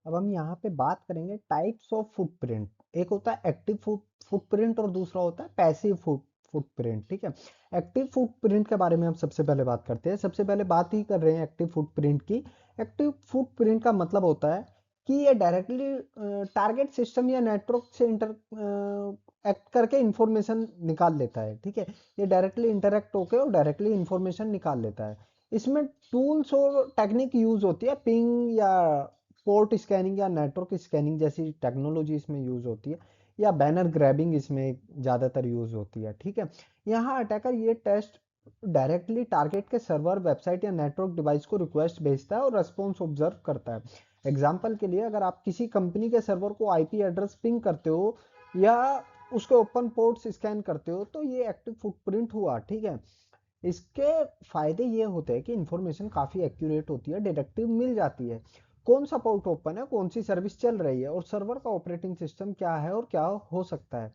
अब हम यहाँ पे बात करेंगे टाइप्स ऑफ फुटप्रिंट। एक होता है एक्टिव फुटप्रिंट और दूसरा होता है पैसिव फुटप्रिंट। ठीक है, एक्टिव फुटप्रिंट के बारे में हम सबसे पहले बात करते हैं। सबसे पहले बात ही कर रहे हैं एक्टिव फुटप्रिंट की। एक्टिव फुटप्रिंट का मतलब होता है कि ये डायरेक्टली टारगेट सिस्टम या नेटवर्क से इंटर एक्ट करके इंफॉर्मेशन निकाल लेता है। ठीक है, ये डायरेक्टली इंटरेक्ट होकर और डायरेक्टली इंफॉर्मेशन निकाल लेता है। इसमें टूल्स और टेक्निक यूज होती है, पिंग या पोर्ट स्कैनिंग या नेटवर्क स्कैनिंग जैसी टेक्नोलॉजी इसमें यूज होती है, या बैनर ग्रैबिंग इसमें ज़्यादातर यूज होती है। ठीक है, यहाँ अटैकर ये टेस्ट डायरेक्टली टारगेट के सर्वर, वेबसाइट या नेटवर्क डिवाइस को रिक्वेस्ट भेजता है और रेस्पॉन्स ऑब्जर्व करता है। एग्जाम्पल के लिए, अगर आप किसी कंपनी के सर्वर को आईपी एड्रेस पिंग करते हो या उसके ओपन पोर्ट्स स्कैन करते हो तो ये एक्टिव फुटप्रिंट हुआ। ठीक है, इसके फायदे ये होते हैं कि इंफॉर्मेशन काफ़ी एक्यूरेट होती है, डिटेक्टिव मिल जाती है, कौन सा पोर्ट ओपन है, कौन सी सर्विस चल रही है और सर्वर का ऑपरेटिंग सिस्टम क्या है और क्या हो सकता है।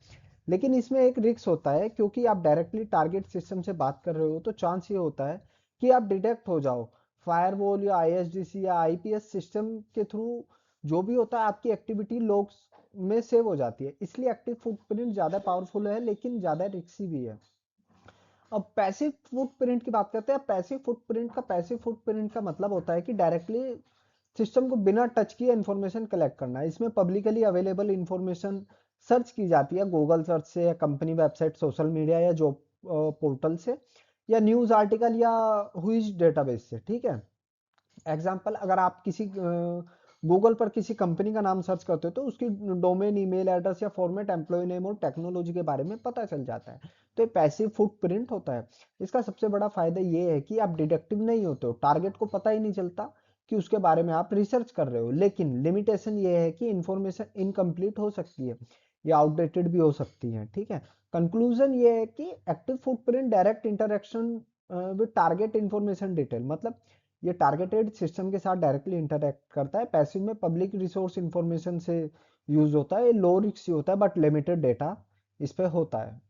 लेकिन इसमें एक रिस्क होता है, क्योंकि आप डायरेक्टली टारगेट सिस्टम से बात कर रहे हो तो चांस ये होता है कि आप डिटेक्ट हो जाओ। फायरवॉल या आईएसडीसी या आईपीएस सिस्टम के थ्रू जो भी होता है आपकी एक्टिविटी लॉग्स में सेव हो जाती है। इसलिए एक्टिव फुटप्रिंट ज़्यादा पावरफुल है लेकिन ज़्यादा रिस्की भी है। अब पैसिव फुटप्रिंट की बात करते हैं। पैसिव फुटप्रिंट का मतलब होता है कि डायरेक्टली सिस्टम को बिना टच किए इंफॉर्मेशन कलेक्ट करना है। इसमें पब्लिकली अवेलेबल इंफॉर्मेशन सर्च की जाती है, गूगल सर्च से या कंपनी वेबसाइट, सोशल मीडिया या जॉब पोर्टल से, या न्यूज आर्टिकल या हुईज डेटाबेस से। ठीक है, एग्जाम्पल, अगर आप किसी गूगल पर किसी कंपनी का नाम सर्च करते हो तो उसकी डोमेन, ईमेल एड्रेस या फॉर्मेट, एम्प्लॉय नेम और टेक्नोलॉजी के बारे में पता चल जाता है। तो ये पैसिव फुटप्रिंट होता है। इसका सबसे बड़ा फायदा ये है कि आप डिटेक्टिव नहीं होते हो, टारगेट को पता ही नहीं चलता कि उसके बारे में आप रिसर्च कर रहे हो। लेकिन लिमिटेशन ये है कि इंफॉर्मेशन इनकम्प्लीट हो सकती है या आउटडेटेड भी हो सकती है। ठीक है, कंक्लूजन ये है कि active footprint direct interaction with target information detail, मतलब ये टारगेटेड सिस्टम के साथ डायरेक्टली इंटरेक्ट करता है। पैसिव में पब्लिक रिसोर्स इंफॉर्मेशन से यूज होता है, लो रिस्क होता है बट लिमिटेड डेटा इस पे होता है।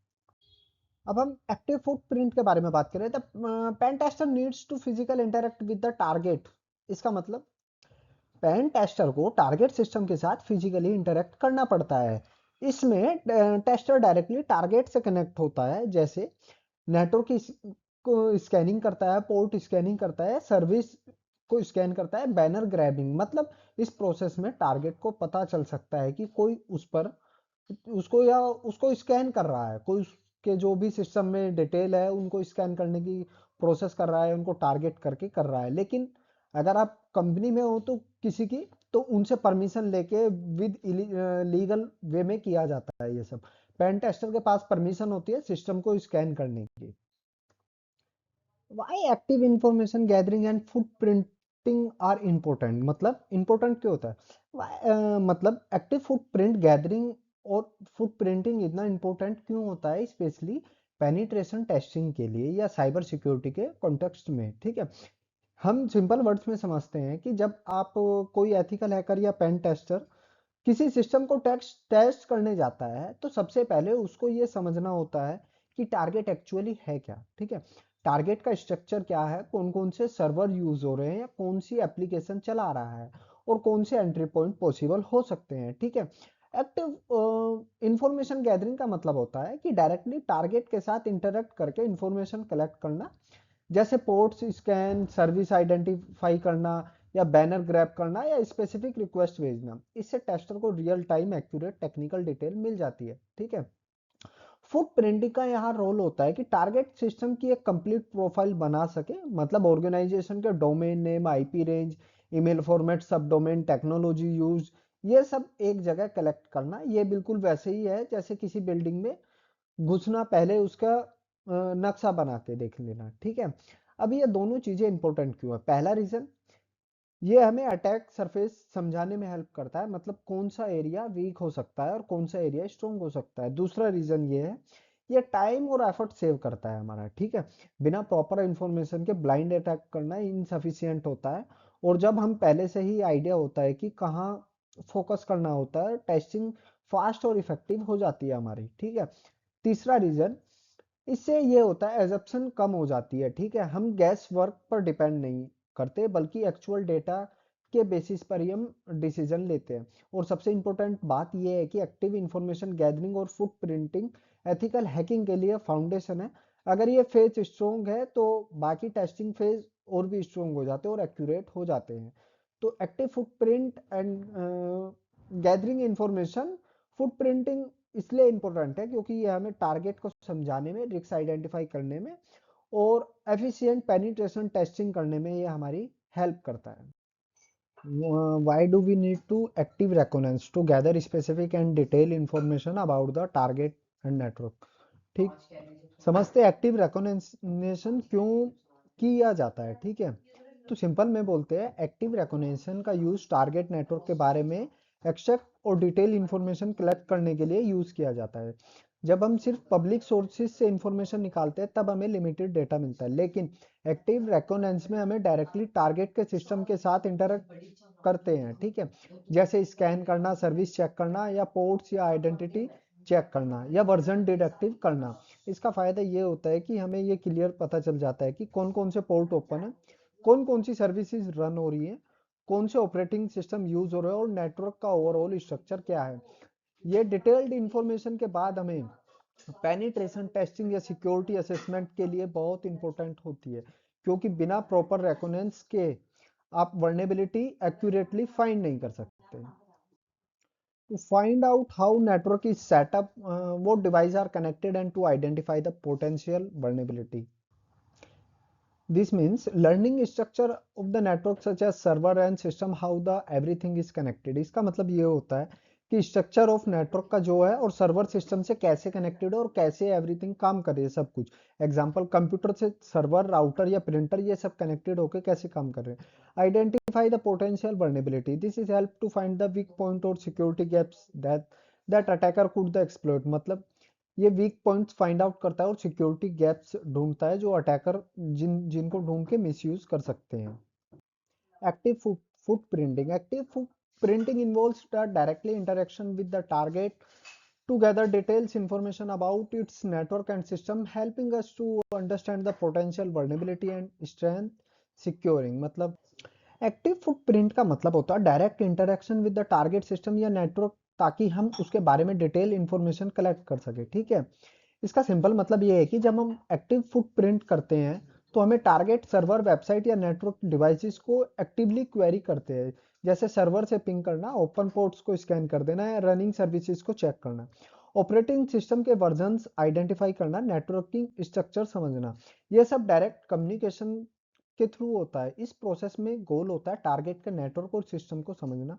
अब हम एक्टिव फुटप्रिंट के बारे में बात करें तो pen tester needs to physical interact with the target. इसका मतलब पेन टेस्टर को टारगेट सिस्टम के साथ फिजिकली इंटरेक्ट करना पड़ता है। इसमें टेस्टर डायरेक्टली टारगेट से कनेक्ट होता है, जैसे नेटवर्क की को स्कैनिंग करता है, पोर्ट स्कैनिंग करता है, सर्विस को स्कैन करता है, बैनर ग्रैबिंग, मतलब इस प्रोसेस में टारगेट को पता चल सकता है कि कोई उस पर उसको या उसको स्कैन कर रहा है, कोई उसके जो भी सिस्टम में डिटेल है उनको स्कैन करने की प्रोसेस कर रहा है, उनको टारगेट करके कर रहा है। लेकिन अगर आप कंपनी में हो तो किसी की, तो उनसे परमिशन लेके विद लीगल वे में किया जाता है ये सब। पेन टेस्टर के पास परमिशन होती है सिस्टम को स्कैन करने की। Why active information gathering and footprinting are important, मतलब इम्पोर्टेंट क्यों होता है? मतलब एक्टिव फुटप्रिंट गैदरिंग और फुटप्रिंटिंग इतना इम्पोर्टेंट क्यों होता है, स्पेशली पेनिट्रेशन टेस्टिंग के लिए या साइबर सिक्योरिटी के कॉन्टेक्स्ट में। ठीक है, हम सिंपल वर्ड्स में समझते हैं कि जब आप कोई एथिकल हैकर या पेन टेस्टर किसी सिस्टम को टेस्ट करने जाता है तो सबसे पहले उसको ये समझना होता है कि टारगेट एक्चुअली है क्या। ठीक है, टारगेट का स्ट्रक्चर क्या है, कौन कौन से सर्वर यूज हो रहे हैं या कौन सी एप्लीकेशन चला रहा है और कौन से एंट्री पॉइंट पॉसिबल हो सकते हैं। ठीक है, एक्टिव इंफॉर्मेशन गैदरिंग का मतलब होता है कि डायरेक्टली टारगेट के साथ इंटरेक्ट करके इंफॉर्मेशन कलेक्ट करना, जैसे पोर्ट्स स्कैन, सर्विस आइडेंटिफाई करना या बैनर ग्रैब करना या स्पेसिफिक रिक्वेस्ट भेजना। इससे टेस्टर को real time accurate technical detail मिल जाती है। ठीक है, फुट प्रिंटिंग का यहाँ रोल होता है कि टारगेट सिस्टम की एक कंप्लीट प्रोफाइल बना सके, मतलब ऑर्गेनाइजेशन के domain name, IP range, email format, सब डोमेन, टेक्नोलॉजी यूज, ये सब एक जगह कलेक्ट करना। ये बिल्कुल वैसे ही है जैसे किसी बिल्डिंग में घुसना, पहले उसका नक्शा बना के देख लेना। ठीक है, अब ये दोनों चीजें इंपॉर्टेंट क्यों है? पहला रीजन, ये हमें अटैक सरफेस समझाने में हेल्प करता है, मतलब कौन सा एरिया वीक हो सकता है और कौन सा एरिया स्ट्रोंग हो सकता है। दूसरा रीजन ये है, ये टाइम और एफर्ट सेव करता है हमारा। ठीक है, बिना प्रॉपर इंफॉर्मेशन के ब्लाइंड अटैक करना इनसफिशियंट होता है, और जब हम पहले से ही आइडिया होता है कि कहाँ फोकस करना होता है, टेस्टिंग फास्ट और इफेक्टिव हो जाती है हमारी। ठीक है, तीसरा रीजन, इससे ये होता है एजप्शन कम हो जाती है। ठीक है, हम गैस वर्क पर डिपेंड नहीं करते बल्कि एक्चुअल डेटा के बेसिस पर ही हम डिसीजन लेते हैं। और सबसे इंपॉर्टेंट बात यह है कि एक्टिव इंफॉर्मेशन गैदरिंग और फुट प्रिंटिंग एथिकल हैकिंग के लिए फाउंडेशन है। अगर ये फेज स्ट्रोंग है तो बाकी टेस्टिंग फेज और भी स्ट्रोंग हो जाते हैं और एक्यूरेट हो जाते हैं। तो active footprint and gathering information, footprinting इसलिए इंपॉर्टेंट है क्योंकि ये हमें टारगेट को समझाने में, रिस्क आइडेंटिफाई करने में और एफिशिएंट पेनिट्रेशन टेस्टिंग करने में ये हमारी हेल्प करता है। Why do we need to active reconnaissance to gather specific and detailed information about the target and network? ठीक, समझते एक्टिव रिकॉग्निशन क्यों किया जाता है। ठीक है, तो सिंपल में बोलते हैं एक्टिव रिकॉग्निशन का यूज टारगेट नेटवर्क के बारे में एक्सट्रैक्ट और डिटेल इंफॉर्मेशन कलेक्ट करने के लिए यूज किया जाता है। जब हम सिर्फ पब्लिक सोर्सेज से इंफॉर्मेशन निकालते हैं तब हमें लिमिटेड डेटा मिलता है, लेकिन एक्टिव रिकॉग्निशन में हमें डायरेक्टली टारगेट के सिस्टम के साथ इंटरेक्ट करते हैं। ठीक है, जैसे स्कैन करना, सर्विस चेक करना या पोर्ट्स या आइडेंटिटी चेक करना या वर्जन डिडक्टिव करना। इसका फायदा ये होता है कि हमें ये क्लियर पता चल जाता है कि कौन कौन से पोर्ट ओपन है, कौन कौन सी सर्विसेज रन हो रही है, कौन से ऑपरेटिंग सिस्टम यूज हो रहे हैं और नेटवर्क का ओवरऑल स्ट्रक्चर क्या है। ये डिटेल्ड इंफॉर्मेशन के बाद हमें पेनिट्रेशन टेस्टिंग या सिक्योरिटी असेसमेंट के लिए बहुत इंपॉर्टेंट होती है, क्योंकि बिना प्रॉपर रेकोनेंस के आप वर्नेबिलिटी एक्यूरेटली फाइंड नहीं कर सकते। To find out how network is set up, what devices are connected and to identify the potential vulnerability. This means learning structure of the network such as server and system, how the everything is connected. इसका मतलब ये होता है कि structure of network का जो है और सर्वर सिस्टम से कैसे कनेक्टेड है और कैसे एवरीथिंग काम कर रही है सब कुछ। एग्जांपल कंप्यूटर से सर्वर, राउटर या प्रिंटर ये सब कनेक्टेड होकर कैसे काम कर रहे हैं। Identify the potential vulnerability, this is help to find the weak point और security gaps that attacker could the exploit. मतलब ये वीक पॉइंट्स फाइंड आउट करता है और सिक्योरिटी गैप्स ढूंढता है जो अटैकर जिनको ढूंढ के मिसयूज कर सकते हैं। Active footprinting. Active footprinting involves the directly interaction with the target to gather details information about its network and system, helping us to understand the potential vulnerability and strength securing। मतलब active footprint का मतलब होता है direct interaction with the target system या network, ताकि हम उसके बारे में डिटेल इंफॉर्मेशन कलेक्ट कर सके। ठीक है, इसका सिंपल मतलब ये है कि जब हम एक्टिव फुटप्रिंट करते हैं तो हमें टारगेट सर्वर, वेबसाइट या नेटवर्क डिवाइसेस को एक्टिवली क्वेरी करते हैं। जैसे सर्वर से पिंग करना, ओपन पोर्ट्स को स्कैन कर देना या रनिंग सर्विसेज को चेक करना, ऑपरेटिंग सिस्टम के वर्जन्स आइडेंटिफाई करना, नेटवर्किंग स्ट्रक्चर समझना। यह सब डायरेक्ट कम्युनिकेशन के थ्रू होता है। इस प्रोसेस में गोल होता है टारगेट के नेटवर्क और सिस्टम को समझना,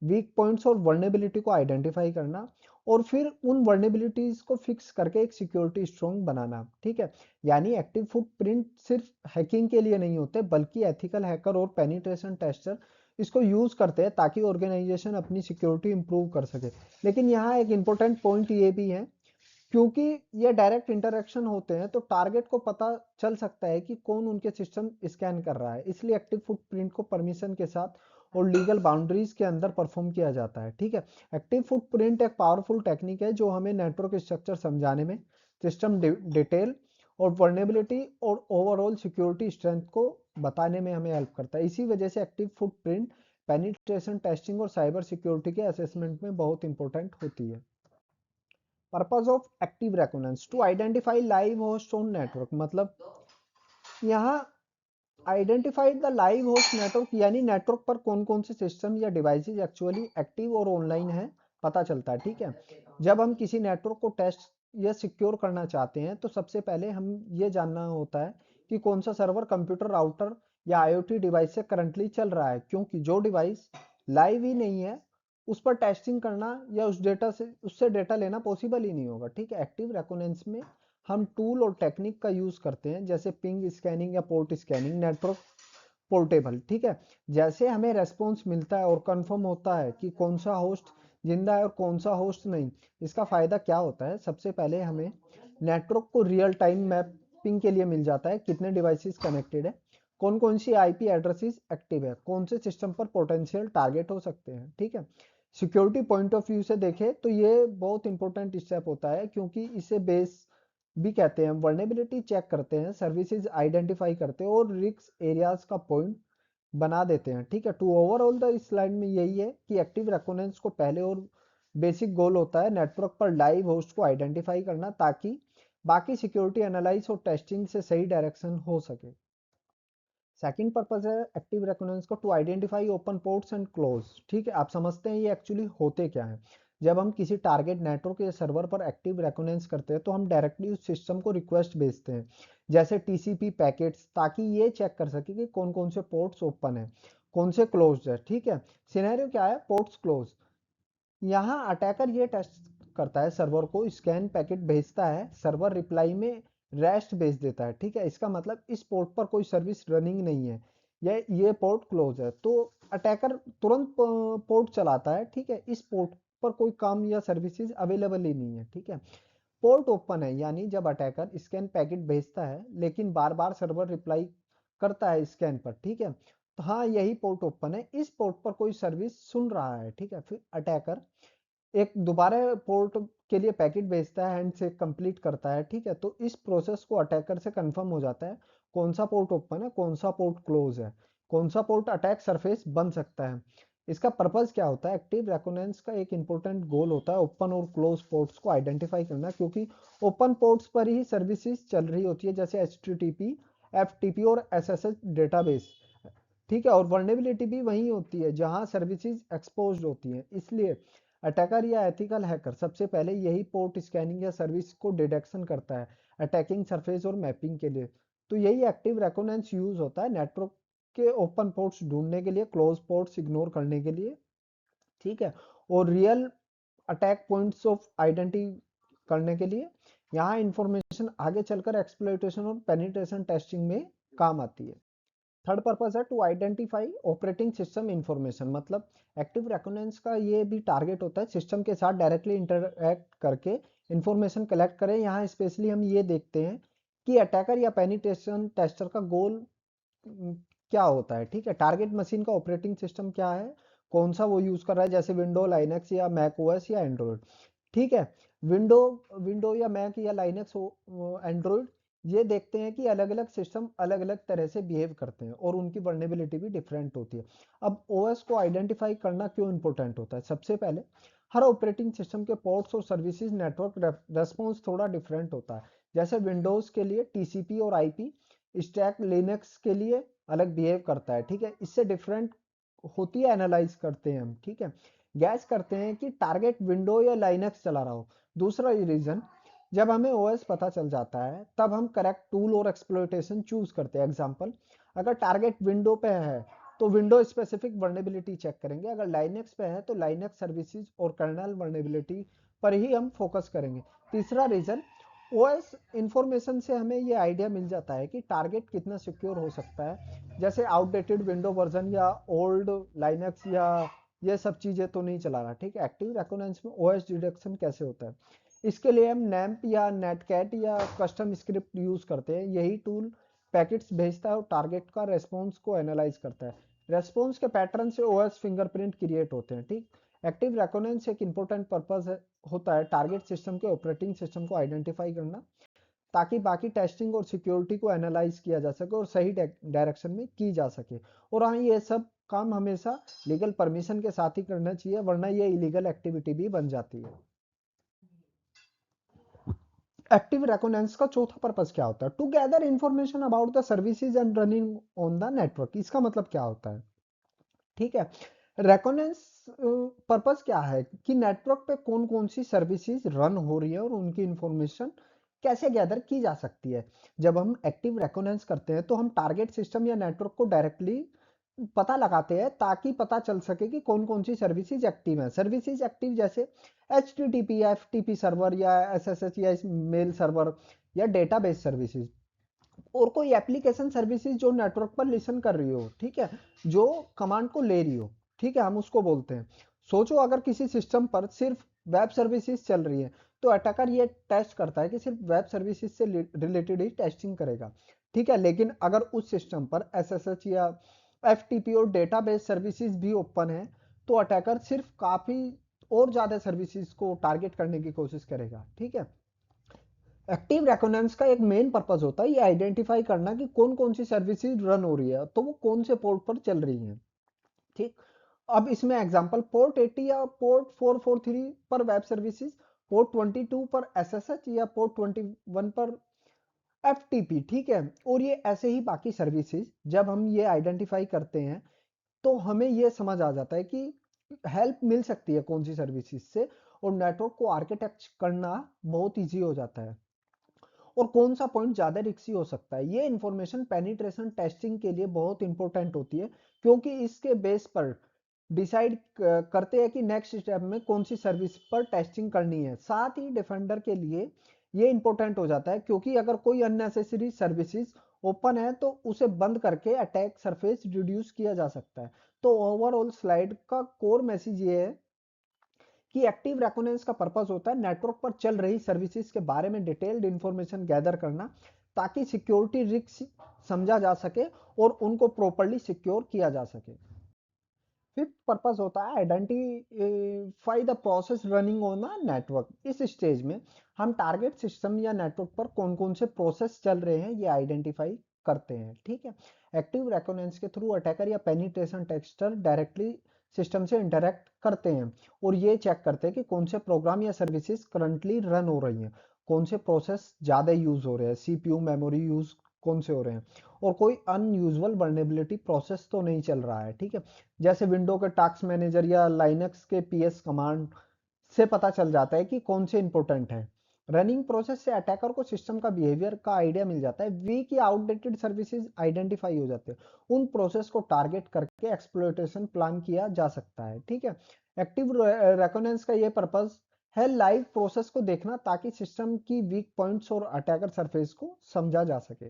वीक पॉइंट्स और वर्नेबिलिटी को आइडेंटिफाई करना और फिर उन वर्नेबिलिटीज को फिक्स करके एक सिक्योरिटी स्ट्रॉन्ग बनाना। ठीक है, यानी एक्टिव फुटप्रिंट सिर्फ हैकिंग के लिए नहीं होते, बल्कि एथिकल हैकर और पेनिट्रेशन टेस्टर इसको यूज करते हैं ताकि ऑर्गेनाइजेशन अपनी सिक्योरिटी इंप्रूव कर सके। लेकिन यहाँ एक इंपॉर्टेंट पॉइंट ये भी है, क्योंकि ये डायरेक्ट इंटरेक्शन होते हैं तो टारगेट को पता चल सकता है कि कौन उनके सिस्टम स्कैन कर रहा है। इसलिए एक्टिव फुटप्रिंट को परमिशन के साथ और लीगल बाउंड्रीज के अंदर परफॉर्म किया जाता है। ठीक है, एक्टिव फुटप्रिंट एक पावरफुल टेक्निक है जो हमें नेटवर्क स्ट्रक्चर समझाने में, सिस्टम डिटेल और वर्नेबिलिटी और ओवरऑल सिक्योरिटी स्ट्रेंथ को बताने में हमें हेल्प करता है। इसी वजह से एक्टिव फुटप्रिंट पेनिट्रेशन टेस्टिंग और साइबर सिक्योरिटी के असेसमेंट में बहुत इंपॉर्टेंट होती है। Purpose of active reconnaissance to identify live host on network. मतलब यहाँ identify the live host network, यानी नेटवर्क पर कौन कौन से सिस्टम या डिवाइसेस एक्चुअली एक्टिव और ऑनलाइन है पता चलता है। ठीक है, जब हम किसी नेटवर्क को टेस्ट या सिक्योर करना चाहते हैं तो सबसे पहले हम ये जानना होता है कि कौन सा सर्वर, कंप्यूटर, राउटर या आईओटी डिवाइस से करंटली चल रहा है, क्योंकि जो डिवाइस लाइव ही नहीं है उस पर टेस्टिंग करना या उस डेटा से उससे डेटा लेना पॉसिबल ही नहीं होगा। ठीक है, एक्टिव रेकोनेंस में हम टूल और टेक्निक का यूज करते हैं जैसे पिंग स्कैनिंग या पोर्ट स्कैनिंग, नेटवर्क पोर्टेबल। ठीक है, जैसे हमें रेस्पॉन्स मिलता है और कंफर्म होता है कि कौन सा होस्ट जिंदा है और कौन सा होस्ट नहीं। इसका फायदा क्या होता है, सबसे पहले हमें नेटवर्क को रियल टाइम मैपिंग के लिए मिल जाता है, कितने डिवाइसेस कनेक्टेड है, कौन कौन सी आईपी एड्रेसेस एक्टिव है, कौन से सिस्टम पर पोटेंशियल टारगेट हो सकते हैं। ठीक है, सिक्योरिटी पॉइंट ऑफ व्यू से देखें तो ये बहुत इंपॉर्टेंट स्टेप होता है, क्योंकि इसे बेस भी कहते हैं। वर्नेबिलिटी चेक करते हैं, सर्विसेज आइडेंटिफाई करते हैं और रिस्क एरियाज का पॉइंट बना देते हैं, ठीक है। टू ओवरऑल द इस स्लाइड में यही है कि एक्टिव रेकोनेंस को पहले और बेसिक गोल होता है नेटवर्क पर लाइव होस्ट को आइडेंटिफाई करना, ताकि बाकी सिक्योरिटी एनालाइज और टेस्टिंग से सही डायरेक्शन हो सके। सेकंड पर्पस है एक्टिव रेकोनेंस को to identify open ports and close, ठीक है। आप समझते हैं ये एक्चुअली होते क्या है। जब हम किसी टारगेट नेटवर्क या सर्वर पर एक्टिव रेकोनेंस करते हैं तो हम डायरेक्टली उस सिस्टम को रिक्वेस्ट भेजते हैं, जैसे टीसीपी पैकेट्स, ताकि ये चेक कर सके कि कौन कौन से पोर्ट्स ओपन है, कौन से क्लोज है, ठीक है। सिनेरियो क्या है, पोर्ट्स क्लोज। यहाँ अटैकर ये टेस्ट करता है, सर्वर को स्कैन पैकेट भेजता है, सर्वर रिप्लाई में रेस्ट भेज देता है, ठीक है। इसका मतलब इस पोर्ट पर कोई सर्विस रनिंग नहीं है, ये पोर्ट क्लोज है, तो अटैकर तुरंत पोर्ट चलाता है, ठीक है। इस पोर्ट पर कोई काम या सर्विसेज अवेलेबल ही नहीं है, ठीक है। पोर्ट ओपन है यानी जब अटैकर स्कैन पैकेट भेजता है लेकिन बार बार सर्वर रिप्लाई करता है स्कैन पर, ठीक है। तो हाँ, यही पोर्ट ओपन है, इस पोर्ट पर कोई सर्विस सुन रहा है, ठीक है। फिर अटैकर एक दोबारा पोर्ट के लिए पैकेट भेजता है, हैंड से कंप्लीट करता है, ठीक है। तो इस प्रोसेस को अटैकर से कंफर्म हो जाता है कौन सा पोर्ट ओपन है, कौन सा पोर्ट क्लोज है, कौन सा पोर्ट अटैक सरफेस बन सकता है। इसका पर्पस क्या होता है, एक्टिव रेकोनेंस का एक इंपॉर्टेंट गोल होता है ओपन और क्लोज पोर्ट्स को आइडेंटिफाई करना, क्योंकि ओपन पोर्ट्स पर ही सर्विसेज चल रही होती है, जैसे HTTP, FTP और SSH डेटाबेस, ठीक है। और वर्नेबिलिटी भी वही होती है जहां सर्विसेज एक्सपोज्ड होती हैं, इसलिए अटैकर या एथिकल हैकर सबसे पहले यही पोर्ट स्कैनिंग या सर्विस को डिटेक्शन करता है अटैकिंग सरफेस और मैपिंग के लिए। तो यही एक्टिव रेकोनेंस यूज होता है नेटवर्क के ओपन पोर्ट्स ढूंढने के लिए, क्लोज पोर्ट्स इग्नोर करने के लिए, ठीक है। और real attack points of identity करने के लिए। यहाँ इंफॉर्मेशन आगे चलकर एक्सप्लॉइटेशन और पेनिट्रेशन टेस्टिंग में काम आती है। थर्ड पर्पस है to identify operating system information, मतलब एक्टिव रेकोनेंस का ये भी टारगेट होता है सिस्टम के साथ डायरेक्टली इंटरएक्ट करके इंफॉर्मेशन कलेक्ट करें। यहाँ स्पेशली हम ये देखते हैं कि अटैकर या पेनिट्रेशन टेस्टर का गोल क्या होता है, ठीक है। टारगेट मशीन का ऑपरेटिंग सिस्टम क्या है, कौन सा वो यूज कर रहा है, जैसे विंडो, लाइनक्स या मैक ओएस या एंड्रॉइड, ठीक है। विंडो विंडो या मैक या लाइनक्स एंड्रॉइड, ये देखते हैं कि अलग अलग सिस्टम अलग अलग तरह से बिहेव करते हैं और उनकी वर्नेबिलिटी भी डिफरेंट होती है। अब ओएस को आइडेंटिफाई करना क्यों इंपॉर्टेंट होता है, सबसे पहले हर ऑपरेटिंग सिस्टम के पोर्ट्स और सर्विसेज नेटवर्क रेस्पॉन्स थोड़ा डिफरेंट होता है। जैसे विंडोज के लिए टीसीपी और आईपी स्टैक, लिनक्स के लिए अलग बिहेव करता है, ठीक है। इससे डिफरेंट होती है, एनालाइज करते हैं हम, ठीक है। गैस करते हैं कि टारगेट विंडो या लाइनक्स चला रहा हो। दूसरा रीजन, जब हमें ओएस पता चल जाता है तब हम करेक्ट टूल और एक्सप्लॉइटेशन चूज करते हैं। एग्जांपल, अगर टारगेट विंडो पे है तो विंडो स्पेसिफिक वर्नेबिलिटी चेक करेंगे, अगर लाइनक्स पे है तो लाइनक्स सर्विसेज और कर्नल वर्नेबिलिटी पर ही हम फोकस करेंगे। तीसरा रीजन, ओएस इंफॉर्मेशन से हमें ये आइडिया मिल जाता है कि टारगेट कितना सिक्योर हो सकता है, जैसे आउटडेटेड विंडो वर्जन या ओल्ड लाइनक्स या ये सब चीजें तो नहीं चला रहा, ठीक है। एक्टिव रेकोनेंस में ओएस डिटेक्शन कैसे होता है, इसके लिए हम नैम्प या नेटकैट या कस्टम स्क्रिप्ट यूज करते हैं। यही टूल पैकेट्स भेजता है और टारगेट का रेस्पॉन्स को एनालाइज करता है। रेस्पॉन्स के पैटर्न से ओएस फिंगरप्रिंट क्रिएट होते हैं, ठीक। एक्टिव रेकोनेंस एक इंपॉर्टेंट पर्पस होता है टारगेट सिस्टम के ऑपरेटिंग सिस्टम को आइडेंटिफाई करना, ताकि बाकी टेस्टिंग और सिक्योरिटी को एनालाइज किया जा सके और सही डायरेक्शन में की जा सके। और हाँ, ये सब काम हमेशा लीगल परमिशन के साथ ही करना चाहिए, वरना ये इलीगल एक्टिविटी भी बन जाती है। एक्टिव रेकोनेंस का चौथा पर्पस क्या होता है, to gather information about the services and running on the network. इसका मतलब क्या होता है, ठीक है। रेकोनेंस पर्पस क्या है कि नेटवर्क पे कौन कौन सी सर्विसेज रन हो रही है और उनकी इंफॉर्मेशन कैसे गैदर की जा सकती है। जब हम एक्टिव रेकोनेंस करते हैं तो हम टारगेट सिस्टम या नेटवर्क को डायरेक्टली पता लगाते हैं, ताकि पता चल सके कि कौन कौन सी सर्विसेज एक्टिव है। सर्विसेज एक्टिव जैसे HTTP, FTP सर्वर या SSH या मेल सर्वर या डेटाबेस सर्विसेज, और कोई एप्लीकेशन सर्विसेज जो नेटवर्क पर लिसन कर रही हो, ठीक है, जो कमांड को ले रही हो, ठीक है, हम उसको बोलते हैं। सोचो अगर किसी सिस्टम पर सिर्फ वेब सर्विसेज चल रही है तो अटैकर ये टेस्ट करता है कि सिर्फ वेब सर्विसेज से रिलेटेड ही टेस्टिंग करेगा, ठीक है। लेकिन अगर उस सिस्टम पर SSH या FTP और डेटाबेस सर्विसेज भी ओपन है तो अटैकर सिर्फ काफी और ज्यादा सर्विसेज को टारगेट करने की कोशिश करेगा, ठीक है। एक्टिव रेकोनेंस का एक मेन पर्पस होता है ये आइडेंटिफाई करना कि कौन कौन सी सर्विसेज रन हो रही है, तो वो कौन से पोर्ट पर चल रही है। ठीक। अब इसमें एग्जांपल पोर्ट 80 या पोर्ट 443 पर वेब सर्विसेज, पोर्ट 22 पर एसएसएच या पोर्ट 21 पर एफटीपी। ठीक है। और ये ऐसे ही बाकी सर्विसेज जब हम ये आइडेंटिफाई करते हैं तो हमें ये समझ आ जाता है कि हेल्प मिल सकती है कौन सी सर्विसेज से, और नेटवर्क को आर्किटेक्ट करना बहुत इजी हो जाता है। और कौन सा पॉइंट ज्यादा रिक्सी हो सकता है, ये इंफॉर्मेशन पेनिट्रेशन टेस्टिंग के लिए बहुत इंपॉर्टेंट होती है, क्योंकि इसके बेस पर डिसाइड करते हैं कि नेक्स्ट स्टेप में कौन सी सर्विस पर टेस्टिंग करनी है। साथ ही डिफेंडर के लिए ये इंपॉर्टेंट हो जाता है, क्योंकि अगर कोई अननेसेसरी सर्विसेज ओपन है तो उसे बंद करके अटैक सरफेस रिड्यूस किया जा सकता है। तो ओवरऑल स्लाइड का कोर मैसेज ये है कि एक्टिव रेकोनेंस का पर्पस होता है नेटवर्क पर चल रही सर्विसेज के बारे में डिटेल्ड इंफॉर्मेशन गैदर करना, ताकि सिक्योरिटी रिस्क समझा जा सके और उनको प्रॉपर्ली सिक्योर किया जा सके। फिफ्थ पर्पस होता है identify the process running on a network. इस स्टेज में हम टारगेट सिस्टम या नेटवर्क पर कौन कौन से प्रोसेस चल रहे हैं ये आइडेंटिफाई करते हैं। ठीक है। एक्टिव रेकोनेंस के थ्रू अटैकर या पेनिट्रेशन टेस्टर डायरेक्टली सिस्टम से इंटरेक्ट करते हैं और ये चेक करते हैं कि कौन से प्रोग्राम या सर्विसेज करंटली रन हो रही हैं, कौन से प्रोसेस ज़्यादा यूज हो रहे हैं, सीपीयू मेमोरी यूज कौन से हो रहे हैं, और कोई अनयूजुअल वर्नेबिलिटी प्रोसेस तो नहीं चल रहा है। ठीक है। जैसे विंडो के टास्क मैनेजर या लाइनक्स के पीएस कमांड से पता चल जाता है कि कौन से इंपॉर्टेंट है। रनिंग प्रोसेस से अटैकर को सिस्टम का बिहेवियर का आइडिया मिल जाता है, वीक या आउटडेटेड सर्विसेज आइडेंटिफाई हो जाते हैं, उन प्रोसेस को टारगेट करके एक्सप्लॉयटेशन प्लान किया जा सकता है। ठीक है। एक्टिव रेकोनेंस का ये पर्पस है लाइव प्रोसेस को देखना, ताकि सिस्टम की वीक पॉइंट्स और अटैकर सरफेस को समझा जा सके।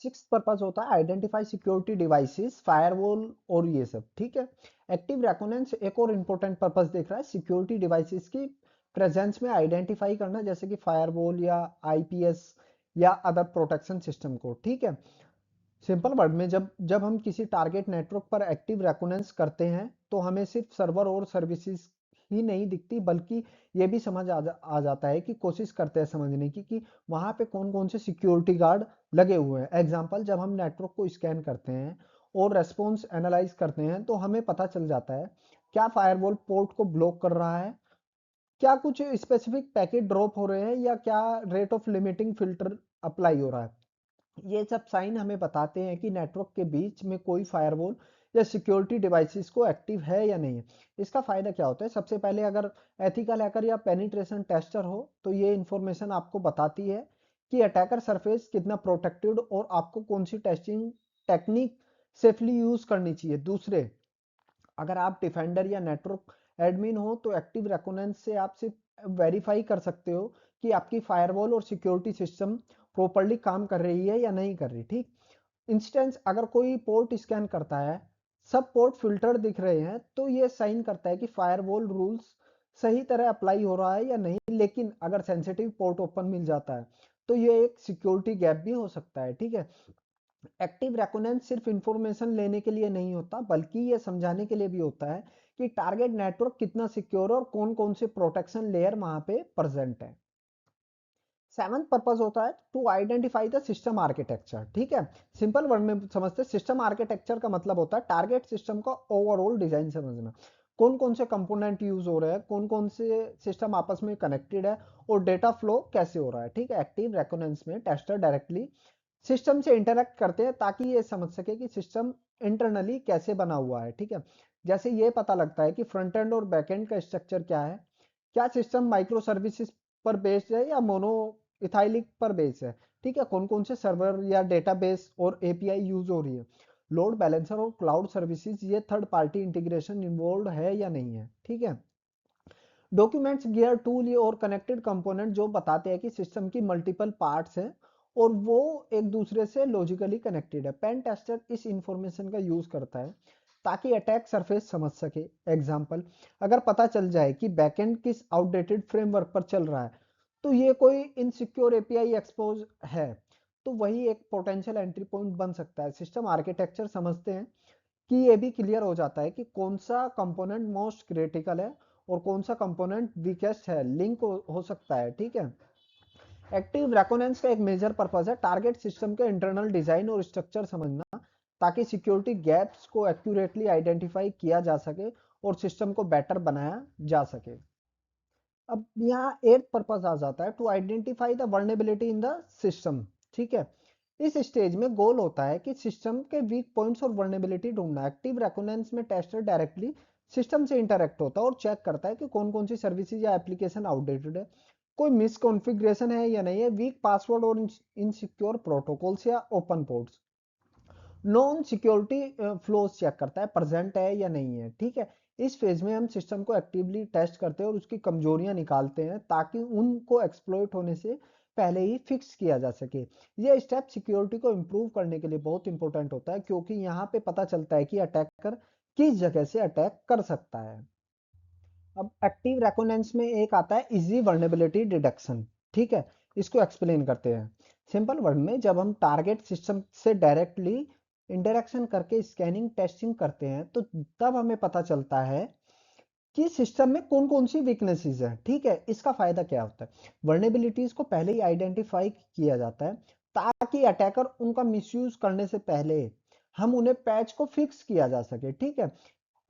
सिक्स पर्पस होता है आइडेंटिफाई सिक्योरिटी डिवाइसेस, फायरवॉल और ये सब। ठीक है। एक्टिव रेकोनेंस एक और इंपॉर्टेंट पर्पस देख रहा है सिक्योरिटी डिवाइसेस की प्रेजेंस में आइडेंटिफाई करना, जैसे कि फायरवॉल या आईपीएस या अदर प्रोटेक्शन सिस्टम को। ठीक है। सिंपल वर्ड में जब जब हम किसी टारगेट नेटवर्क पर एक्टिव रेकोनेंस करते हैं तो हमें सिर्फ सर्वर और सर्विसेज ही नहीं दिखती, बल्कि ये भी समझ आ जाता है कि कोशिश करते हैं समझने की कि वहां पे कौन कौन से सिक्योरिटी गार्ड लगे हुए हैं। एग्जांपल, जब हम नेटवर्क को स्कैन करते हैं और रेस्पॉन्स एनालाइज करते हैं तो हमें पता चल जाता है क्या फायरवॉल पोर्ट को ब्लॉक कर रहा है, क्या कुछ स्पेसिफिक पैकेट ड्रॉप हो रहे हैं, या क्या rate of limiting filter apply हो रहा है। ये सब साइन हमें बताते हैं कि नेटवर्क के बीच में कोई फायरवॉल या सिक्योरिटी डिवाइसेस को एक्टिव है या नहीं है। इसका फायदा क्या होता है, सबसे पहले अगर एथिकल हैकर या पेनिट्रेशन टेस्टर हो तो ये इंफॉर्मेशन आपको बताती है कि अटैकर सरफेस कितना प्रोटेक्टेड और आपको कौन सी टेस्टिंग टेक्निक सेफली यूज करनी चाहिए। दूसरे, अगर आप डिफेंडर या नेटवर्क एडमिन हो तो एक्टिव रेकोनेंस से आप सिर्फ वेरीफाई कर सकते हो कि आपकी फायरवॉल और सिक्योरिटी सिस्टम प्रॉपर्ली काम कर रही है या नहीं कर रही। ठीक। इंस्टेंस, अगर कोई पोर्ट स्कैन करता है, सब पोर्ट फिल्टर दिख रहे हैं, तो ये साइन करता है कि फायरवॉल रूल्स सही तरह अप्लाई हो रहा है या नहीं। लेकिन अगर सेंसिटिव पोर्ट ओपन मिल जाता है तो ये एक सिक्योरिटी गैप भी हो सकता है। ठीक है। एक्टिव रेकोनेंस सिर्फ इंफॉर्मेशन लेने के लिए नहीं होता, बल्कि ये समझाने के लिए भी होता है कि टारगेट नेटवर्क कितना सिक्योर और कौन कौन से प्रोटेक्शन लेयर वहां पे प्रेजेंट है। सेवंथ पर्पस होता है to identify the system architecture. ठीक है। सिंपल वर्ड में समझते हैं, सिस्टम आर्किटेक्चर का मतलब होता है टारगेट सिस्टम का ओवरऑल डिजाइन समझना, कौन कौन से कंपोनेंट यूज हो रहे हैं, कौन कौन से सिस्टम आपस में कनेक्टेड है और डेटा फ्लो कैसे हो रहा है। ठीक है। एक्टिव रेकोनेंस में टेस्टर डायरेक्टली सिस्टम से इंटरेक्ट करते हैं ताकि ये समझ सके कि सिस्टम इंटरनली कैसे बना हुआ है। ठीक है। जैसे ये पता लगता है कि फ्रंट एंड और बैक एंड का स्ट्रक्चर क्या है, क्या सिस्टम माइक्रो सर्विसेज पर बेस्ड है या मोनो इथाइलिक पर बेस्ड है। ठीक है। कौन कौन से सर्वर या डेटाबेस और एपीआई यूज हो रही है, लोड बैलेंसर और क्लाउड सर्विसेज, ये थर्ड पार्टी इंटीग्रेशन इन्वॉल्व है या नहीं है। ठीक है। डॉक्यूमेंट्स, गियर, टूल और कनेक्टेड कंपोनेंट जो बताते हैं कि सिस्टम की मल्टीपल पार्ट्स हैं और वो एक दूसरे से लॉजिकली कनेक्टेड है। पेन टेस्टर इस इंफॉर्मेशन का यूज करता है ताकि अटैक सरफेस समझ सके। एग्जांपल, अगर पता चल जाए कि बैकएंड किस आउटडेटेड फ्रेमवर्क पर चल रहा है तो ये कोई इनसिक्योर एपीआई एक्सपोज है, तो वही एक पोटेंशियल एंट्री पॉइंट बन सकता है। सिस्टम आर्किटेक्चर समझते हैं कि ये भी क्लियर हो जाता है कि कौन सा कंपोनेंट मोस्ट क्रिटिकल है और कौन सा कंपोनेंट वीकेस्ट है, लिंक हो सकता है। ठीक है। एक्टिव रेकोनेंस का एक मेजर पर्पस है टारगेट सिस्टम के इंटरनल डिजाइन और स्ट्रक्चर समझना, ताकि सिक्योरिटी गैप्स को एक्यूरेटली आइडेंटिफाई किया जा सके और सिस्टम को बेटर बनाया जा सके। अब यहाँ एट पर्पस आ जाता है, to identify the vulnerability in the system. ठीक है, इस स्टेज में गोल होता है कि सिस्टम के वीक पॉइंट्स और वर्नेबिलिटी ढूंढना। एक्टिव रेकोनेंस में टेस्टर डायरेक्टली सिस्टम से इंटरेक्ट होता है और चेक करता है कि कौन कौन सी सर्विसेज या एप्लीकेशन आउटडेटेड है, कोई मिसकॉन्फ़िगरेशन है या नहीं है, वीक पासवर्ड और इनसिक्योर प्रोटोकॉल्स या open ports. Non security flaws check करता है प्रेजेंट है या नहीं है। ठीक है, इस फेज में हम सिस्टम को एक्टिवली टेस्ट करते हैं और उसकी कमजोरियां निकालते हैं, ताकि उनको एक्सप्लॉइट होने से पहले ही फिक्स किया जा सके। यह स्टेप सिक्योरिटी को इम्प्रूव करने के लिए बहुत इंपॉर्टेंट होता है, क्योंकि यहाँ पे पता चलता है कि अटैकर किस जगह से अटैक कर सकता है। अब एक्टिव रेकोनेंस में एक आता है इजी वर्नेबिलिटी डिटेक्शन। ठीक है, इसको एक्सप्लेन करते हैं सिंपल वर्ड में। जब हम टारगेट सिस्टम से डायरेक्टली इंटरेक्शन करके स्कैनिंग टेस्टिंग करते हैं, तो तब हमें पता चलता है कि सिस्टम में कौन कौन सी वीकनेसेस है। ठीक है, इसका फायदा क्या होता है, वर्नेबिलिटीज को पहले ही आइडेंटिफाई किया जाता है, ताकि अटैकर उनका मिसयूज करने से पहले हम उन्हें पैच को फिक्स किया जा सके। ठीक है,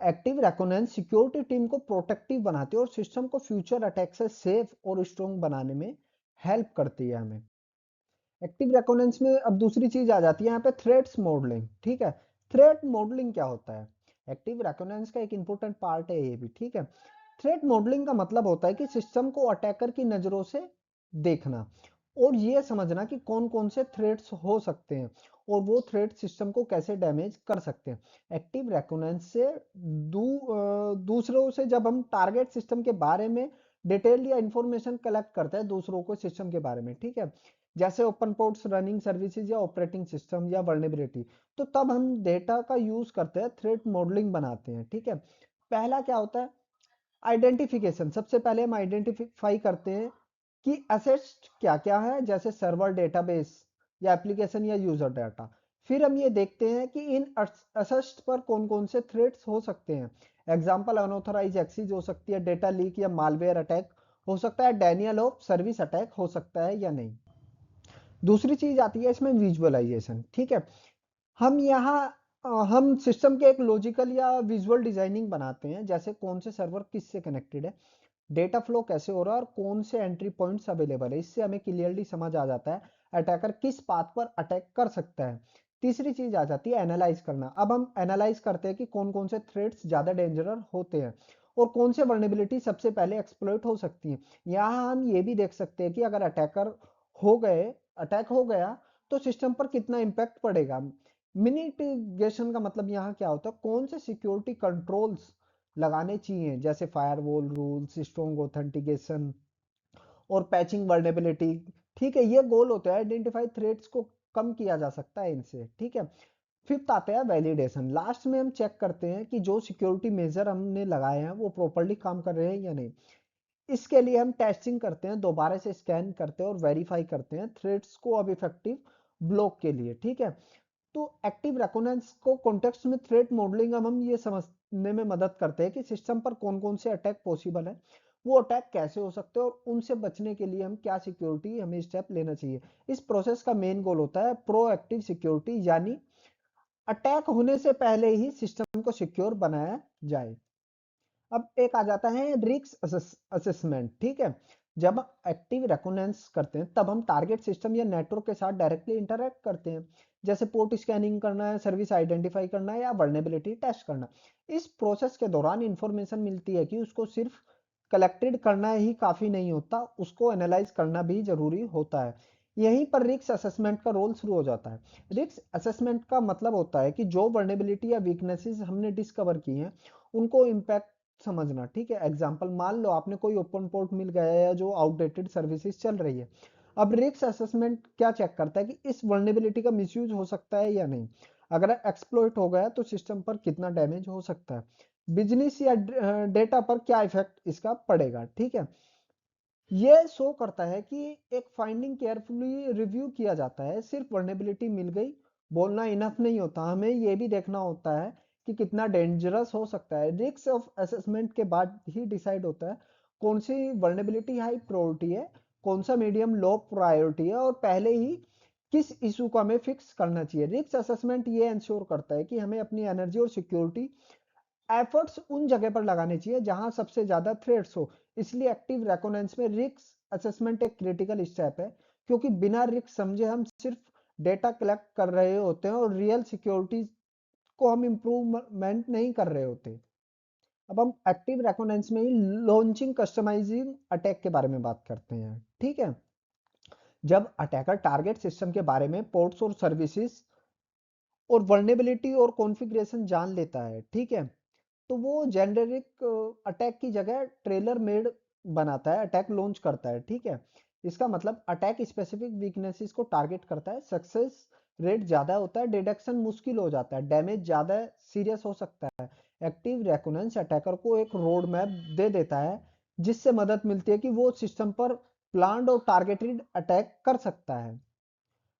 एक्टिव रेकोनेंस सिक्योरिटी टीम को प्रोटेक्टिव बनाती है और सिस्टम को फ्यूचर अटैक से सेफ और स्ट्रॉन्ग बनाने में हेल्प करती है हमें। एक्टिव रेकोनेंस में अब दूसरी चीज आ जाती है यहाँ पे, थ्रेट्स मॉडलिंग। ठीक है, थ्रेट मॉडलिंग क्या होता है, एक्टिव रेकोनेंस का एक इंपॉर्टेंट पार्ट है ये भी। ठीक है, थ्रेट मॉडलिंग का मतलब होता है कि सिस्टम को अटैकर की नजरों से देखना और ये समझना कि कौन कौन से थ्रेट्स हो सकते हैं और वो थ्रेट सिस्टम को कैसे डैमेज कर सकते हैं। एक्टिव रेकोनेंस से दूसरों से जब हम टारगेट सिस्टम के बारे में डिटेल या इंफॉर्मेशन कलेक्ट करते हैं दूसरों को सिस्टम के बारे में, ठीक है, जैसे ओपन पोर्ट्स, रनिंग सर्विसेज या ऑपरेटिंग सिस्टम या वर्नेबिलिटी, तो तब हम डेटा का यूज करते हैं, थ्रेट मॉडलिंग बनाते हैं। ठीक है, पहला क्या होता है, आइडेंटिफिकेशन। सबसे पहले हम आइडेंटिफाई करते हैं कि असेट्स क्या क्या है, जैसे सर्वर, डेटाबेस या एप्लीकेशन या यूजर डाटा। फिर हम ये देखते हैं कि इन असेट्स पर कौन कौन से थ्रेट्स हो सकते हैं। एग्जांपल, अनऑथराइज एक्सेस हो सकती है, डेटा लीक या मालवेयर अटैक हो सकता है, डेनियल ऑफ सर्विस अटैक हो सकता है या नहीं। दूसरी चीज आती है इसमें विजुअलाइजेशन। ठीक है, हम यहाँ हम सिस्टम के एक लॉजिकल या विजुअल डिजाइनिंग बनाते हैं, जैसे कौन से सर्वर किससे कनेक्टेड है, डेटा फ्लो कैसे हो रहा है और कौन से एंट्री पॉइंट्स अवेलेबल है। इससे हमें क्लियरली समझ आ जाता है अटैकर किस पाथ पर अटैक कर सकता है। तीसरी चीज आ जाती है एनालाइज करना। अब हम एनालाइज करते हैं कि कौन कौन से थ्रेट्स ज्यादा डेंजरस होते हैं और कौन से वर्नेबिलिटी सबसे पहले एक्सप्लॉइट हो सकती है। यहाँ हम ये भी देख सकते हैं कि अगर अटैकर हो गए अटैक हो गया तो सिस्टम पर कितना इम्पैक्ट पड़ेगा। मिनिटिगेशन का मतलब यहाँ क्या होता है, कौन से सिक्योरिटी कंट्रोल्स लगाने चाहिए, जैसे फायरवॉल रूल्स, स्ट्रॉन्ग ऑथेंटिकेशन और पैचिंग वर्नेबिलिटी। ठीक है, ये गोल होता है, आइडेंटिफाई थ्रेट्स को कम किया जा सकता है इनसे। ठीक है, फिफ्थ आता है वैलिडेशन। लास्ट में हम चेक करते हैं कि जो सिक्योरिटी मेजर हमने लगाए हैं वो प्रॉपरली काम कर रहे हैं या नहीं। इसके लिए हम टेस्टिंग करते हैं, दोबारा से स्कैन करते हैं और वेरीफाई करते हैं थ्रेड्स को अब इफेक्टिव ब्लॉक के लिए। ठीक है, तो एक्टिव रेकोनेंस को कॉन्टेक्स्ट में थ्रेट मॉडलिंग अब हम ये समझने में मदद करते हैं कि सिस्टम पर कौन कौन से अटैक पॉसिबल है, वो अटैक कैसे हो सकते हैं और उनसे बचने के लिए हम क्या सिक्योरिटी हमें स्टेप लेना चाहिए। इस प्रोसेस का मेन गोल होता है प्रोएक्टिव सिक्योरिटी, यानी अटैक होने से पहले ही सिस्टम को सिक्योर बनाया जाए। अब एक आ जाता है रिस्क असेसमेंट। ठीक है, जब एक्टिव रेकोनेंस करते हैं तब हम टारगेट सिस्टम या नेटवर्क के साथ डायरेक्टली इंटरेक्ट करते हैं, जैसे पोर्ट स्कैनिंग करना है, सर्विस आइडेंटिफाई करना है या वर्नेबिलिटी टेस्ट करना। इस प्रोसेस के दौरान इंफॉर्मेशन मिलती है कि उसको सिर्फ कलेक्टेड करना ही काफी नहीं होता, उसको एनालाइज करना भी जरूरी होता है। यहीं पर रिस्क असेसमेंट का रोल शुरू हो जाता है। रिस्क असेसमेंट का मतलब होता है कि जो वर्नेबिलिटी या वीकनेसेस हमने डिस्कवर की हैं उनको इम्पैक्ट समझना। ठीक है, एग्जांपल, मान लो आपने कोई ओपन पोर्ट मिल गया है जो आउटडेटेड सर्विसेज चल रही है। अब रिस्क असेसमेंट क्या चेक करता है कि इस वर्नेबिलिटी का मिसयूज हो सकता है या नहीं, अगर एक्सप्लॉइट हो गया तो सिस्टम पर कितना डैमेज हो सकता है, बिजनेस या डेटा पर क्या इफेक्ट इसका पड़ेगा। ठीक है, ये शो करता है कि एक फाइंडिंग केयरफुली रिव्यू किया जाता है, सिर्फ वर्नेबिलिटी मिल गई बोलना इनफ नहीं होता, हमें ये भी देखना होता है कि कितना डेंजरस हो सकता है। रिस्क ऑफ असेसमेंट के बाद ही डिसाइड होता है कौन सी वर्नेबिलिटी हाई प्रायोरिटी है, कौन सा मीडियम लो प्रायोरिटी है और पहले ही किस इशू को हमें फिक्स करना चाहिए। रिस्क असेसमेंट ये इंश्योर करता है कि हमें अपनी एनर्जी और सिक्योरिटी एफर्ट्स उन जगह पर लगाने चाहिए जहां सबसे ज्यादा थ्रेट्स हो। इसलिए एक्टिव रेकोनेंस में रिस्क असेसमेंट एक क्रिटिकल स्टेप है, क्योंकि बिना रिस्क समझे हम सिर्फ डेटा कलेक्ट कर रहे होते हैं और रियल सिक्योरिटी को हम इम्प्रूवमेंट नहीं कर रहे होते। अब हम एक्टिव रेकोनेंस में ही लॉन्चिंग कस्टमाइजिंग अटैक के बारे में बात करते हैं। ठीक है, जब अटैकर टारगेट सिस्टम के बारे में पोर्ट्स और सर्विसेज और वर्नेबिलिटी और कॉन्फ़िगरेशन जान लेता है, ठीक है, तो वो जेनेरिक अटैक की जगह ट्रेलर मेड बनाता है, अटैक लॉन्च करता है। ठीक है, इसका मतलब अटैक स्पेसिफिक वीकनेसेस को टारगेट करता है, सक्सेस रेट ज्यादा होता है, डिटेक्शन मुश्किल हो जाता है, डैमेज ज्यादा सीरियस हो सकता है। एक्टिव रेकोनेंस अटैकर को एक रोड मैप दे देता है जिससे मदद मिलती है कि वो सिस्टम पर प्लान्ड और टारगेटेड अटैक कर सकता है।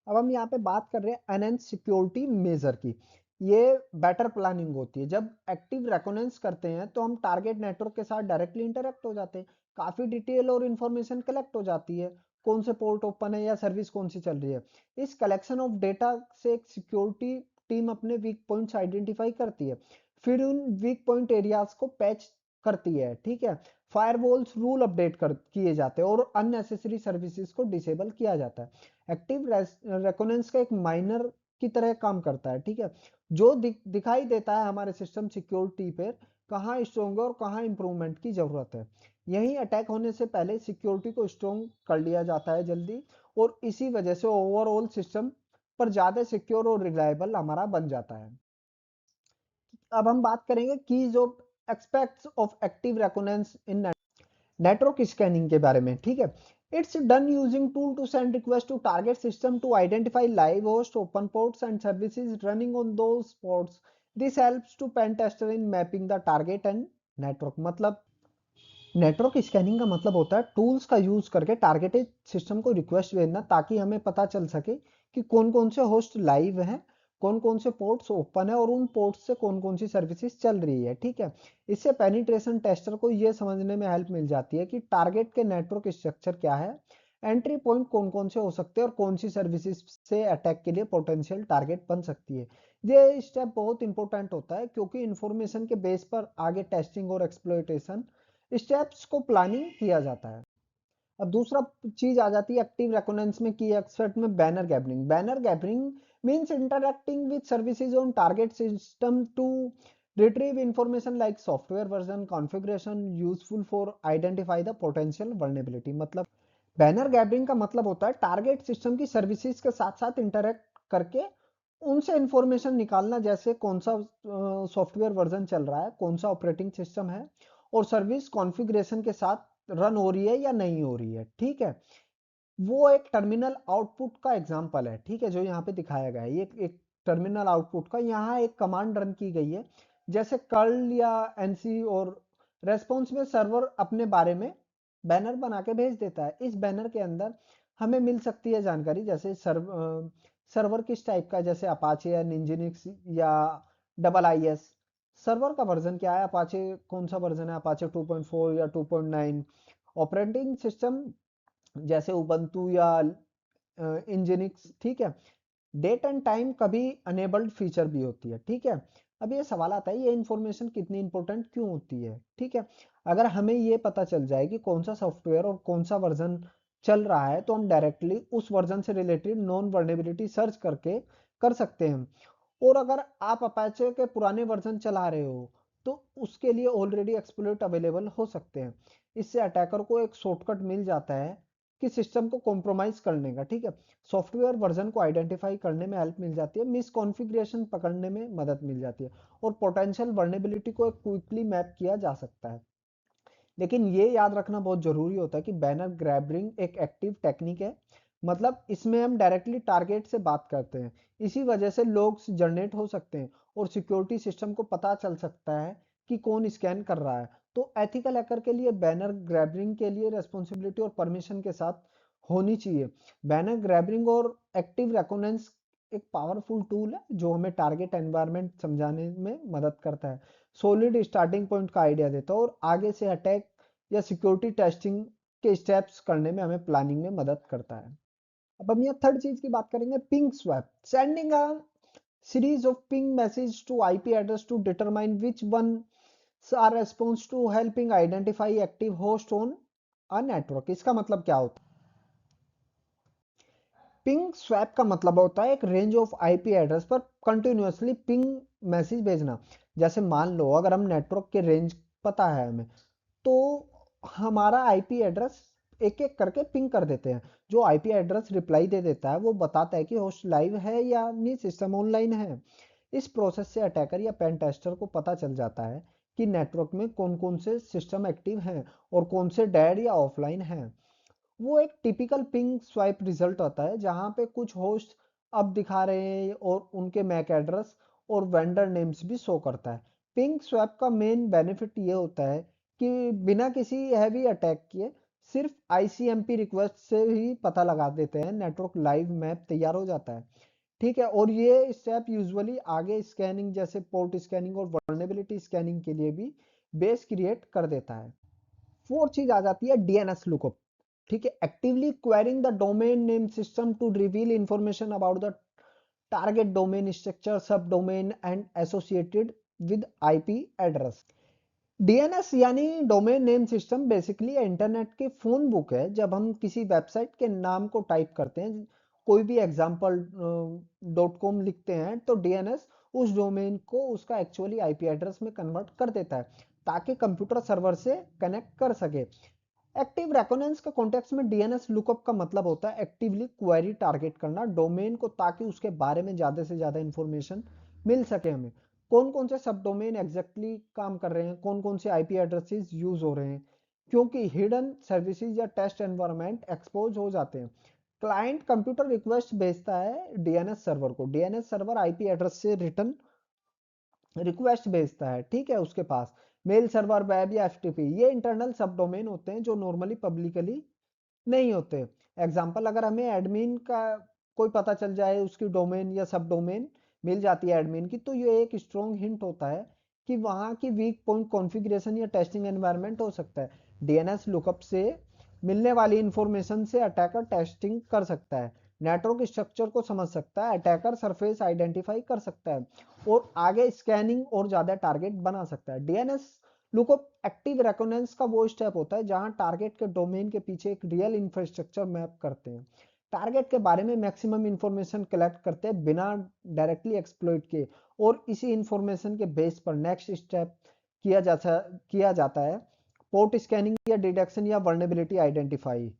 अब हम यहाँ पे बात कर रहे हैं एनहेंस सिक्योरिटी मेजर की। ये बेटर प्लानिंग होती है। जब एक्टिव रेकोनेंस करते हैं तो हम टारगेट नेटवर्क के साथ डायरेक्टली इंटरेक्ट हो जाते हैं, काफी डिटेल और इंफॉर्मेशन कलेक्ट हो जाती है, कौन से पोर्ट ओपन है या सर्विस कौन सी चल रही है। इस कलेक्शन ऑफ डेटा से एक सिक्योरिटी टीम अपने वीक पॉइंट्स आइडेंटिफाई करती है, फिर उन वीक पॉइंट एरियाज को पैच करती है। ठीक है, फायरवॉल्स रूल अपडेट कर किए जाते हैं और अननेसेसरी सर्विसेज को डिसेबल किया जाता है। एक्टिव रेकोनेंस का एक माइनर की तरह काम करता है। ठीक है, जो दिखाई देता है हमारे सिस्टम सिक्योरिटी पर कहाँ स्ट्रोंग है और कहाँ इंप्रूवमेंट की जरूरत है। यही अटैक होने से पहले सिक्योरिटी को स्ट्रोंग कर लिया जाता है जल्दी, और इसी वजह से ओवरऑल सिस्टम पर ज्यादा सिक्योर और रिलायबल हमारा बन जाता है। अब हम बात करेंगे keys of expects of active reconnaissance in network scanning के बारे में। ठीक है, it's done using tool to send request to target system to identify live host, open ports and services running on those ports. This helps to pen tester in mapping the target and network. मतलब network scanning का मतलब होता है tools का use करके targeted system को request भेजना, ताकि हमें पता चल सके कि कौन कौन से होस्ट लाइव हैं, कौन कौन से पोर्ट्स ओपन है और उन पोर्ट्स से कौन कौन सी सर्विसेज चल रही है। ठीक है, इससे पेनिट्रेशन टेस्टर को यह समझने में हेल्प मिल जाती है कि टारगेट के नेटवर्क स्ट्रक्चर क्या है, एंट्री पॉइंट कौन कौन से हो सकते हैं और कौन सी सर्विसेज से अटैक के लिए पोटेंशियल टारगेट बन सकती है। ये स्टेप बहुत इंपॉर्टेंट होता है, क्योंकि इंफॉर्मेशन के बेस पर आगे टेस्टिंग और एक्सप्लॉइटेशन स्टेप्स को प्लानिंग किया जाता है। अब दूसरा चीज आ जाती है एक्टिव रेकोनेंस में की एक्सपर्ट में banner gathering. Banner gathering means interacting with services on target system to retrieve information like software version configuration useful for identify the potential vulnerability। मतलब बैनर गैदरिंग का मतलब होता है टारगेट सिस्टम की services के साथ साथ इंटरैक्ट करके उनसे इंफॉर्मेशन निकालना, जैसे कौन सा सॉफ्टवेयर वर्जन चल रहा है, कौन सा ऑपरेटिंग सिस्टम है और सर्विस कॉन्फ़िगरेशन के साथ रन हो रही है या नहीं हो रही है। ठीक है, वो एक टर्मिनल आउटपुट का एग्जांपल है। ठीक है, जो यहाँ पे दिखाया गया है ये एक टर्मिनल आउटपुट का, यहाँ एक कमांड रन की गई है जैसे कर्ल या एनसी, और रेस्पॉन्स में सर्वर अपने बारे में बैनर बना के भेज देता है। इस बैनर के अंदर हमें मिल सकती है जानकारी, जैसे सर्वर किस टाइप का, जैसे अपाचे या निंजिनिक्स या डबल आई एस। सर्वर का वर्जन क्या है, अपाचे कौन सा वर्जन है, अपाचे 2.4 या 2.9। ऑपरेटिंग सिस्टम जैसे उबंटू या इंजिनिक्स। ठीक है, डेट एंड टाइम कभी अनेबल्ड फीचर भी होती है। ठीक है, अब ये सवाल आता है ये इन्फॉर्मेशन कितनी इंपॉर्टेंट क्यों होती है। ठीक है, अगर हमें ये पता चल जाए कि कौन सा सॉफ्टवेयर और कौन सा वर्जन चल रहा है, तो हम डायरेक्टली उस वर्जन से रिलेटेड नॉन वर्नेबिलिटी सर्च करके कर सकते हैं। और अगर आप अपाचे के पुराने वर्जन चला रहे हो तो उसके लिए ऑलरेडी एक्सप्लॉइट अवेलेबल हो सकते हैं। इससे अटैकर को एक शॉर्टकट मिल जाता है कि सिस्टम को कॉम्प्रोमाइज करने का। ठीक है, सॉफ्टवेयर वर्जन को आइडेंटिफाई करने में हेल्प मिल जाती है, मिस कॉन्फ़िगरेशन पकड़ने में मदद मिल जाती है, और पोटेंशियल वर्नेबिलिटी को क्विकली मैप किया जा सकता है। लेकिन ये याद रखना बहुत जरूरी होता है कि बैनर ग्रैबिंग एक एक्टिव टेक्निक है। मतलब इसमें हम डायरेक्टली टारगेट से बात करते हैं, इसी वजह से लोग जनरेट हो सकते हैं और सिक्योरिटी सिस्टम को पता चल सकता है कि कौन स्कैन कर रहा है। तो एथिकल हैकर के लिए बैनर ग्रैबिंग के लिए रेस्पॉन्सिबिलिटी और परमिशन के साथ होनी चाहिए। बैनर ग्रैबिंग और एक्टिव रेकोनेंस एक पावरफुल टूल है जो हमें टारगेट एनवायरनमेंट समझाने में मदद करता है, सॉलिड स्टार्टिंग पॉइंट का आइडिया देता है और आगे से अटैक या सिक्योरिटी टेस्टिंग के स्टेप्स करने में, हमें प्लानिंग में मदद करता है। अब हम यहाँ थर्ड चीज की बात करेंगे, ping sweep, sending a series of ping message to IP address to determine which one are response to helping identify active host on a network. इसका मतलब क्या होता है? पिंग स्वैप का मतलब होता है एक रेंज ऑफ आईपी एड्रेस पर कंटिन्यूअसली पिंग मैसेज भेजना। जैसे मान लो अगर हम नेटवर्क के रेंज पता है हमें, तो हमारा आईपी एड्रेस एक एक करके पिंग कर देते हैं। जो आईपी एड्रेस रिप्लाई दे देता है वो बताता है कि होस्ट लाइव है या नहीं, सिस्टम ऑनलाइन है। इस प्रोसेस से अटैकर या पेन टेस्टर को पता चल जाता है कि नेटवर्क में कौन कौन से सिस्टम एक्टिव हैं और कौन से डेड या ऑफलाइन हैं। वो एक टिपिकल पिंग स्वाइप रिजल्ट होता है जहां पे कुछ होस्ट अब दिखा रहे हैं और उनके मैक एड्रेस और वेंडर नेम्स भी शो करता है। पिंग स्वैप का मेन बेनिफिट ये होता है कि बिना किसी हैवी अटैक किए सिर्फ आईसीएमपी रिक्वेस्ट से ही पता लगा देते हैं, नेटवर्क लाइव मैप तैयार हो जाता है। ठीक है, और ये स्टेप यूजुअली आगे स्कैनिंग जैसे पोर्ट स्कैनिंग और वल्नरेबिलिटी स्कैनिंग के लिए भी बेस क्रिएट कर देता है। फोर्थ चीज आ जाती है डीएनएस लुकअप। ठीक है, actively querying the domain name system to reveal information about the target domain structure, sub domain and associated with IP address. DNS यानी domain name system basically internet की फोन बुक है। जब हम किसी website के नाम को टाइप करते हैं, कोई भी एग्जाम्पल .com लिखते हैं, तो डीएनएस उस डोमेन को उसका एक्चुअली आईपी एड्रेस में कन्वर्ट कर देता है ताकि कंप्यूटर सर्वर से कनेक्ट कर सके। एक्टिव रेकोनेंस के कॉन्टेक्स्ट में डीएनएस लुकअप का मतलब होता है एक्टिवली क्वेरी टारगेट करना डोमेन को ताकि उसके बारे में ज्यादा से ज्यादा इंफॉर्मेशन मिल सके हमें। कौन कौन से सब डोमेन एग्जैक्टली काम कर रहे हैं, कौन कौन से आईपी एड्रेसेस यूज हो रहे हैं, क्योंकि हिडन सर्विसेज या टेस्ट एनवायरनमेंट एक्सपोज हो जाते हैं। क्लाइंट कंप्यूटर रिक्वेस्ट भेजता है डीएनएस सर्वर को, डीएनएस सर्वर आईपी एड्रेस से रिटर्न रिक्वेस्ट भेजता है। ठीक है, उसके पास मेल सर्वर, वेब या एफटीपी, ये इंटरनल सब डोमेन होते हैं जो नॉर्मली पब्लिकली नहीं होते। एग्जांपल, अगर हमें एडमिन का कोई पता चल जाए, उसकी डोमेन या सब डोमेन मिल जाती है एडमिन की, तो ये एक स्ट्रॉन्ग हिंट होता है कि वहां की वीक पॉइंट कॉन्फ़िगरेशन या टेस्टिंग एनवायरनमेंट हो सकता है। डीएनएस लुकअप से मिलने वाली इंफॉर्मेशन से अटैकर टेस्टिंग कर सकता है, नेटवर्क स्ट्रक्चर को समझ सकता है, अटैकर सरफेस आइडेंटिफाई कर सकता है और आगे स्कैनिंग और ज्यादा टारगेट बना सकता है। डीएनएस लुकअप एक्टिव रेकोनेंस का वो स्टेप होता है जहां टारगेट के डोमेन के पीछे एक रियल इंफ्रास्ट्रक्चर मैप करते हैं, टारगेट के बारे में मैक्सिमम इंफॉर्मेशन कलेक्ट करते हैं बिना डायरेक्टली एक्सप्लॉइट के, और इसी इंफॉर्मेशन के बेस पर नेक्स्ट स्टेप किया जाता है पोर्ट स्कैनिंग या डिटेक्शन या वर्नेबिलिटी आइडेंटिफाई।